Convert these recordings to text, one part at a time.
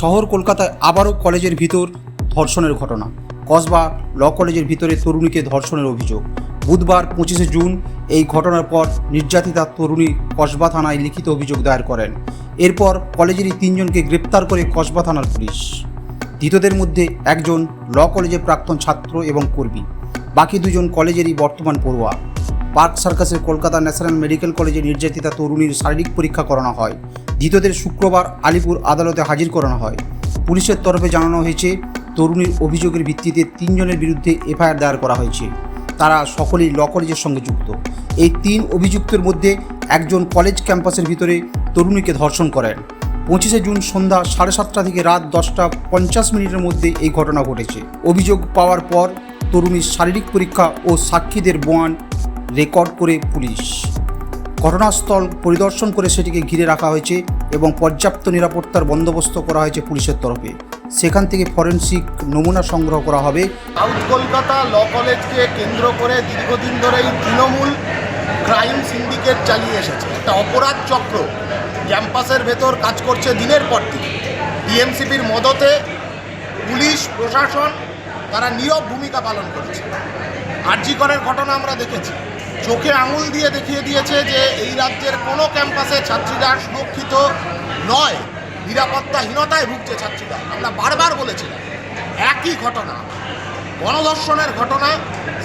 শহর কলকাতায় আবারও কলেজের ভিতর ধর্ষণের ঘটনা। কসবা ল কলেজের ভিতরে তরুণীকে ধর্ষণের অভিযোগ। বুধবার 25শে জুন এই ঘটনার পর নির্যাতিতা তরুণী কসবা থানায় লিখিত অভিযোগ দায়ের করেন। এরপর কলেজেরই 3 জনকে গ্রেপ্তার করে কসবা থানার পুলিশ। ধৃতদের মধ্যে একজন ল কলেজের প্রাক্তন ছাত্র এবং কর্মী, বাকি 2 জন কলেজেরই বর্তমান পড়ুয়া। পার্ক সার্কাসের কলকাতা ন্যাশনাল মেডিকেল কলেজে নির্যাতিতা তরুণীর শারীরিক পরীক্ষা করানো হয়। ধৃতদের শুক্রবার আলিপুর আদালতে হাজির করানো হয়। পুলিশের তরফে জানানো হয়েছে, তরুণীর অভিযোগের ভিত্তিতে 3 জনের বিরুদ্ধে এফআইআর দায়ের করা হয়েছে। তারা সকলেই ল কলেজের সঙ্গে যুক্ত। এই 3 অভিযুক্তের মধ্যে একজন কলেজ ক্যাম্পাসের ভিতরে তরুণীকে ধর্ষণ করেন। 25শে জুন সন্ধ্যা 7:30 থেকে রাত 10:50 মধ্যে এই ঘটনা ঘটেছে। অভিযোগ পাওয়ার পর তরুণীর শারীরিক পরীক্ষা ও সাক্ষীদের বয়ান রেকর্ড করে পুলিশ ঘটনাস্থল পরিদর্শন করে সেটিকে ঘিরে রাখা হয়েছে এবং পর্যাপ্ত নিরাপত্তার বন্দোবস্ত করা হয়েছে পুলিশের তরফে। সেখান থেকে ফরেনসিক নমুনা সংগ্রহ করা হবে। সাউথ কলকাতা ল কলেজকে কেন্দ্র করে দীর্ঘদিন ধরেই তৃণমূল ক্রাইম সিন্ডিকেট চালিয়ে এসেছে। একটা অপরাধ চক্র ক্যাম্পাসের ভেতর কাজ করছে দিনের পর দিন। ডিএমসিপির মদতে পুলিশ প্রশাসন তারা নীরব ভূমিকা পালন করেছে। আরজি করের ঘটনা আমরা দেখেছি, চোখে আঙুল দিয়ে দেখিয়ে দিয়েছে যে এই রাজ্যের কোনো ক্যাম্পাসে ছাত্রীরা সুরক্ষিত নয়, নিরাপত্তাহীনতায় ভুগছে ছাত্রীরা। আমরা বারবার বলেছিলাম একই ঘটনা, গণধর্ষণের ঘটনা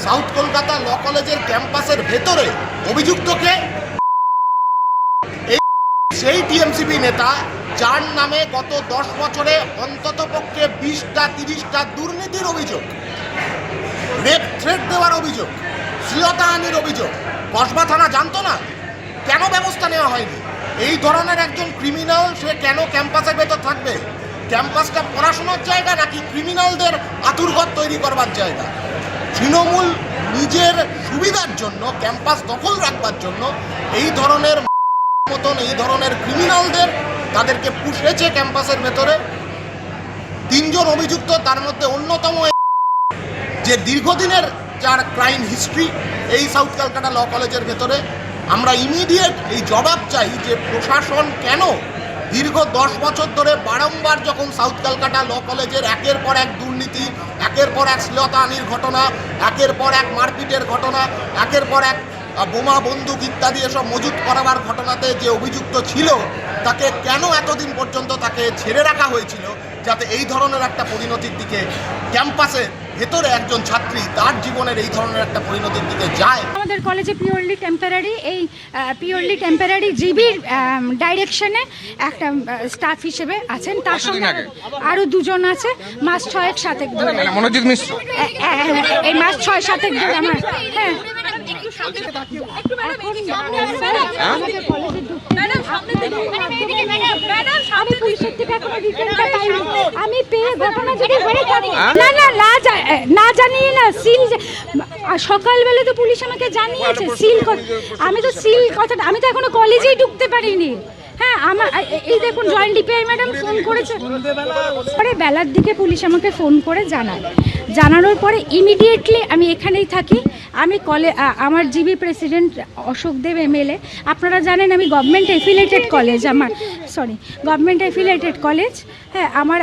সাউথ কলকাতা ল কলেজের ক্যাম্পাসের ভেতরে। অভিযুক্তকে সেই টিএমসিপি নেতা যার নামে গত 10 বছরে অন্তত পক্ষে 20টা-30টা দুর্নীতির অভিযোগ, রেপ থ্রেট দেওয়ার অভিযোগ, শ্লীলতাহানির অভিযোগ। কসবা থানা জানতো না? কেন ব্যবস্থা নেওয়া হয়নি? এই ধরনের একজন ক্রিমিনাল সে কেন ক্যাম্পাসের ভেতর থাকবে? ক্যাম্পাসটা পড়াশোনার জায়গা নাকি ক্রিমিনালদের আতুরঘর তৈরি করবার জায়গা? তৃণমূল নিজের সুবিধার জন্য, ক্যাম্পাস দখল রাখবার জন্য এই ধরনের মতন এই ধরনের ক্রিমিনালদের তাদেরকে পুষেছে ক্যাম্পাসের ভেতরে। 3 জন অভিযুক্ত, তার মধ্যে অন্যতম যে দীর্ঘদিনের যার ক্রাইম হিস্ট্রি এই সাউথ কলকাতা ল কলেজের ভেতরে। আমরা ইমিডিয়েট এই জবাব চাই যে প্রশাসন কেন দীর্ঘ 10 বছর ধরে বারংবার যখন সাউথ কলকাতা ল কলেজের একের পর এক দুর্নীতি, একের পর এক শ্লীলতাহানির ঘটনা, একের পর এক মারপিটের ঘটনা, একের পর এক বোমা বন্দুক ইত্যাদি এসব মজুত করাবার ঘটনাতে যে অভিযুক্ত ছিল তাকে কেন এতদিন পর্যন্ত তাকে ছেড়ে রাখা হয়েছিল, যাতে এই ধরনের একটা পরিণতির দিকে ক্যাম্পাসে ভেতরে একজন ছাত্রী তার জীবনের এই ধরনের একটা পরিণতির দিকে যায়। আমাদের কলেজে পিওরলি টেম্পোরারি জিবির ডাইরেকশনে একটা স্টাফ হিসেবে আছেন, তার সঙ্গে আরো 2 জন আছে। মাস 6-7 ধরে মনোজিৎ মিশ্র এই মাস 6-7 ধরে আমার আমি পেয়ে ঘটনা না জানিয়ে না সিল সকালবেলা তো পুলিশ আমাকে জানিয়েছে সিল। আমি তো সিল কথাটা আমি তো এখনো কলেজেই ঢুকতে পারিনি। হ্যাঁ, আমার এই দেখুন জয়েন্ট ডিপিআই ম্যাডাম ফোন করেছে, পরে বেলার দিকে পুলিশ আমাকে ফোন করে জানানোর পরে ইমিডিয়েটলি আমি এখানেই থাকি। আমি আমার জিবি প্রেসিডেন্ট অশোক দেব এমএলএ, আপনারা জানেন আমি গভর্নমেন্ট অ্যাফিলিয়েটেড কলেজ। হ্যাঁ, আমার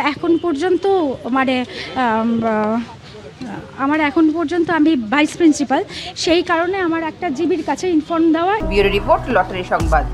এখন পর্যন্ত আমি ভাইস প্রিন্সিপাল, সেই কারণে আমার একটা জিবির কাছে ইনফর্ম দেওয়া। ব্যুরো রিপোর্ট, লটারি সংবাদ।